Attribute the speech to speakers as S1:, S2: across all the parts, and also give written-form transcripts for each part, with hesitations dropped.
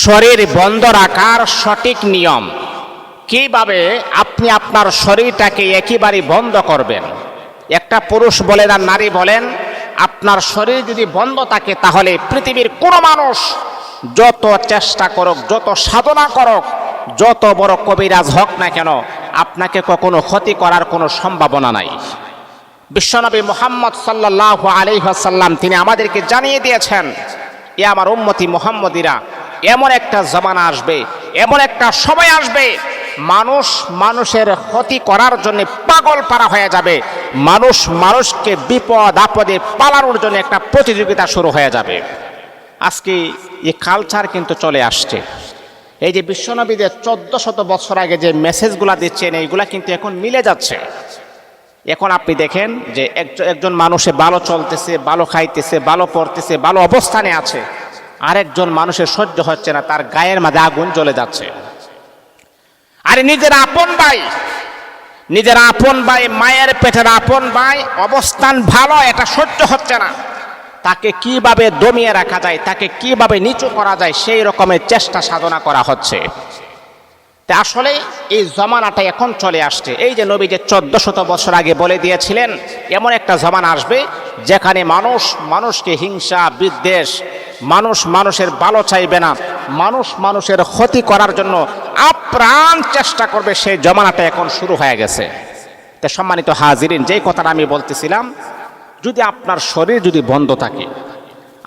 S1: শরীর বন্ধ রাখার সঠিক নিয়ম কিভাবে আপনি আপনার শরীরটাকে একেবারে বন্ধ করবেন। একটা পুরুষ বলেন আর নারী বলেন, আপনার শরীর যদি বন্ধ থাকে তাহলে পৃথিবীর কোনো মানুষ যত চেষ্টা করুক, যত সাধনা করুক, যত বড় কবিরাজ হোক না কেন, আপনাকে কখনো ক্ষতি করার কোনো সম্ভাবনা নাই। বিশ্বনবী মুহাম্মদ সাল্লাল্লাহু আলাইহি ওয়াসাল্লাম তিনি আমাদেরকে জানিয়ে দিয়েছেন, এ আমার উম্মতি মুহাম্মদীরা, এমন একটা জমানা আসবে, এমন একটা সময় আসবে, মানুষ মানুষের ক্ষতি করার জন্য পাগল পারা হয়ে যাবে। মানুষ মানুষকে বিপদ আপদে পালানোর জন্য একটা প্রতিযোগিতা শুরু হয়ে যাবে। আজকে এই কালচার কিন্তু চলে আসছে। এই যে বিশ্বনবীদের 1400 বছর আগে যে মেসেজগুলা দিচ্ছেন, এইগুলা কিন্তু এখন মিলে যাচ্ছে। এখন আপনি দেখেন যে একজন মানুষে ভালো চলতেছে, ভালো খাইতেছে, ভালো পড়তেছে, ভালো অবস্থানে আছে, আরেকজন মানুষের সহ্য হচ্ছে না, তার গায়ের মাঝে আগুন জ্বলে যাচ্ছে। আরে নিজের আপন ভাই, মায়ের পেটের আপন ভাই অবস্থান ভালো, এটা সহ্য হচ্ছে না, তাকে কিভাবে দমিয়ে রাখা যায়, তাকে কিভাবে নিচু করা যায়, সেই রকমের চেষ্টা সাধনা করা হচ্ছে। তা আসলে এই জমানাটা এখন চলে আসছে। এই যে নবী যে 1400 বছর আগে বলে দিয়েছিলেন, এমন একটা জমানা আসবে যেখানে মানুষ মানুষকে হিংসা বিদ্বেষ, মানুষ মানুষের ভালো চাইবে না, মানুষ মানুষের ক্ষতি করার জন্য আপ্রাণ চেষ্টা করবে, সেই জমানাটা এখন শুরু হয়ে গেছে। তা সম্মানিত হাজিরিন, যেই কথাটা আমি বলতেছিলাম, যদি আপনার শরীর যদি বন্ধ থাকে,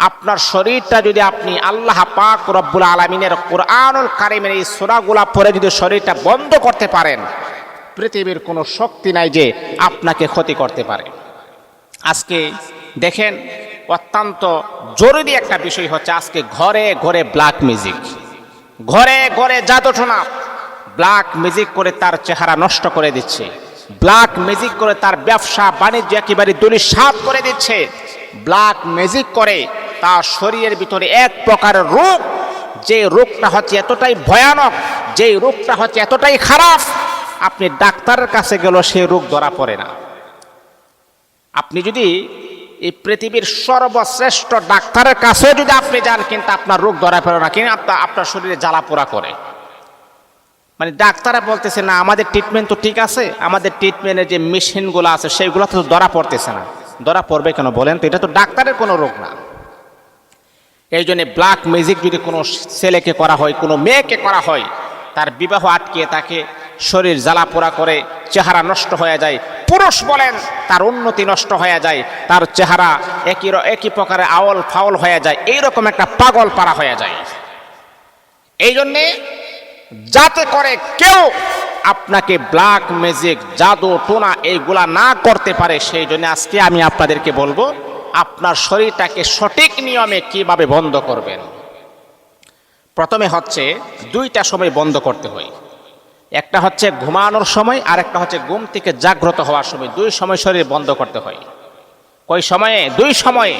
S1: আপনার শরীরটা যদি আপনি আল্লাহ পাক রব্বুল আলামিনের কোরআনুল কারীমের এই সূরাগুলা পড়ে যদি শরীরটা বন্ধ করতে পারেন, পৃথিবীর কোনো শক্তি নাই যে আপনাকে ক্ষতি করতে পারে। আজকে দেখেন, অত্যন্ত জরুরি একটা বিষয় হচ্ছে, আজকে ঘরে ঘরে ব্ল্যাক মিউজিক, ঘরে ঘরে জাদুটোনা, ব্ল্যাক মিউজিক করে তার চেহারা নষ্ট করে দিচ্ছে, ব্ল্যাক মিউজিক করে তার ব্যবসা বাণিজ্য একেবারে দুলিশাত করে দিচ্ছে, ব্ল্যাক মিউজিক করে তার শরীরের ভিতরে এক প্রকারের রোগ, যে রোগটা হচ্ছে এতটাই ভয়ানক, যে রোগটা হচ্ছে এতটাই খারাপ, আপনি ডাক্তারের কাছে গেলেও সেই রোগ ধরা পড়ে না। আপনি যদি এই পৃথিবীর সর্বশ্রেষ্ঠ ডাক্তারের কাছেও যদি আপনি যান, কিন্তু আপনার রোগ ধরা পড়ে না, কিন্তু আপনার শরীরে জ্বালা পোড়া করে। মানে ডাক্তাররা বলতেছে না, আমাদের ট্রিটমেন্ট তো ঠিক আছে, আমাদের ট্রিটমেন্টের যে মেশিনগুলো আছে সেইগুলো তো ধরা পড়তেছে না। ধরা পড়বে কেন বলেন তো? এটা তো ডাক্তারের কোনো রোগ না। এই জন্য ব্ল্যাক ম্যাজিক যদি কোনো ছেলেকে করা হয়, কোনো মেয়েকে করা হয়, তার বিবাহ আটকে, তাকে শরীর জ্বালা পোড়া করে, চেহারা নষ্ট হয়ে যায়। পুরুষ বলেন, তার উন্নতি নষ্ট হয়ে যায়, তার চেহারা একই প্রকারে আওল ফাউল হয়ে যায়, এইরকম একটা পাগল পারা হয়ে যায়। এই জন্যে যাতে করে কেউ আপনাকে ব্ল্যাক ম্যাজিক, জাদু টোনা এইগুলা না করতে পারে, সেই জন্য আজকে আমি আপনাদেরকে বলবো, আপনার শরীরটাকে সঠিক নিয়মে কিভাবে বন্ধ করবেন। প্রথমে হচ্ছে দুইটা সময় বন্ধ করতে হয়। একটা হচ্ছে ঘুমানোর সময়, আর একটা হচ্ছে ঘুম থেকে জাগ্রত হওয়ার সময়। দুই সময় শরীর বন্ধ করতে হয়। কই সময়ে? দুই সময়ে।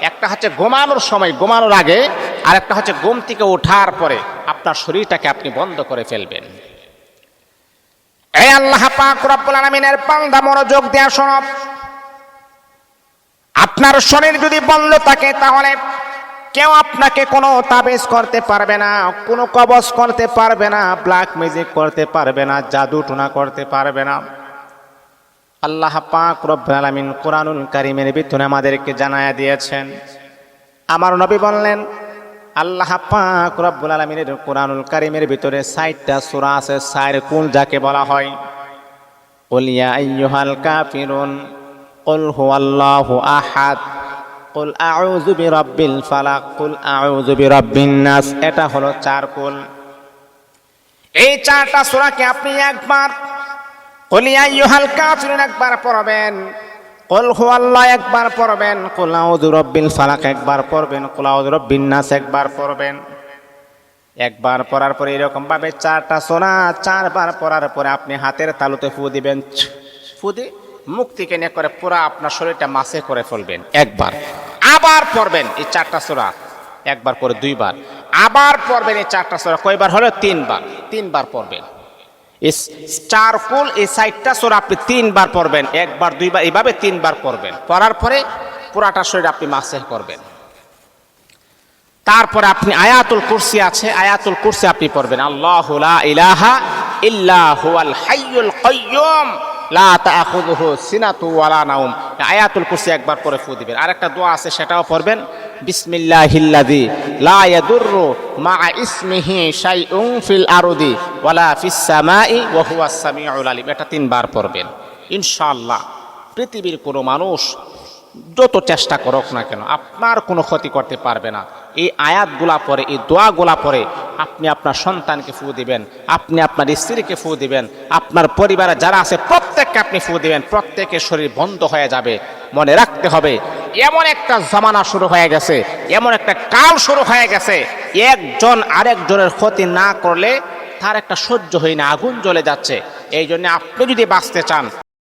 S1: একটা হচ্ছে ঘুমানোর সময়, ঘুমানোর আগে, আর একটা হচ্ছে ঘুম থেকে ওঠার পরে আপনার শরীরটাকে আপনি বন্ধ করে ফেলবেন। এই আল্লাহ পাক রব্বুল আলামিনের বান্দা, মনোযোগ দেয়া শোনো। আপনার শরীর যদি বন্ধ থাকে তাহলে কেউ আপনাকে কোনো তাবিজ করতে পারবে না, কোনো কবজ করতে পারবে না, ব্ল্যাক ম্যাজিক করতে পারবে না, জাদু টুনা করতে পারবে না। আল্লাহ পাক রব্বুল আলামিন কোরআনুল কারীমের ভিতরে আমাদেরকে জানায়া দিয়েছেন। আমার নবী বললেন, আল্লাহ পাক রব্বুল আলামিনের কোরআনুল কারীমের ভিতরে 60টা সূরা আছে। 4 কুল যাকে বলা হয়, কুল ইয়া আইয়ুহাল কাফিরুন, কুল হুয়াল্লাহু আহাদ, কুল আউযু বিরাব্বিল ফালাক, কুল আউযু বিরাব্বিন নাস। এটা হলো 4 কুল। এই 4টা সূরাকে আপনি একবার কুল ইয়া আইয়ুহাল কাফিরুন একবার পড়বেন, কুল হুয়াল্লাহু একবার পড়বেন, কুল আউযু বিরাব্বিল ফালাক একবার পড়বেন, কুল আউযু বিরাব্বিন নাস একবার পড়বেন। একবার পড়ার পরে এরকম ভাবে 4টা সূরা 4 বার পড়ার পরে আপনি হাতের তালুতে ফু দিবেন। ফু দিয়ে মুখ থেকে নিয়ে করে পুরো আপনার শরীরটা মাসে করে ফেলবেন একবার। আবার পড়বেন এই 4টা সূরা, একবার করে 2 বার, আবার পড়বেন এই 4টা সূরা। কয়বার হলো? 3 বার। 3 বার পড়বেন এই 4 কুল, এই 60টা সূরা আপনি 3 বার পড়বেন, একবার 2 বার, এইভাবে 3 বার পড়বেন। পড়ার পরে পুরাটা শরীর আপনি মাসে করবেন। তারপরে আপনি আয়াতুল কুরসি আছে, আয়াতুল কুরসি আপনি পড়বেন, আল্লাহু লা ইলাহা ইল্লা হুয়াল হাইয়ুল কাইয়্যুম লা তাখুযুহু সিনাতু ওয়ালা নাওম। আয়াতুল কুরসি একবার পরে ফু দিবেন। আরেকটা দোয়া আছে সেটাও পড়বেন, বিসমিল্লাহিল্লাযী লা ইয়াদুররু মা ইসমিহি শাইউন ফিল আরদি ওয়ালা ফিস সামাই ওয়া হুয়াস সামিউল আলিম। এটা 3 বার পড়বেন। ইনশাআল্লাহ পৃথিবীর কোনো মানুষ যত চেষ্টা করুক না কেন আপনার কোনো ক্ষতি করতে পারবে না। এই আয়াতগুলা পরে, এই দোয়াগুলা পরে আপনি আপনার সন্তানকে ফু দিবেন, আপনি আপনার স্ত্রীকে ফু দিবেন, আপনার পরিবারে যারা আছে প্রত্যেককে আপনি ফু দিবেন, প্রত্যেকের শরীর বন্ধ হয়ে যাবে। মনে রাখতে হবে, এমন একটা জামানা শুরু হয়ে গেছে, এমন একটা কাল শুরু হয়ে গেছে, একজন আরেকজনের ক্ষতি না করলে তার একটা সহ্য হয় না, আগুন জ্বলে যাচ্ছে। এই জন্য আপনি যদি বাঁচতে চান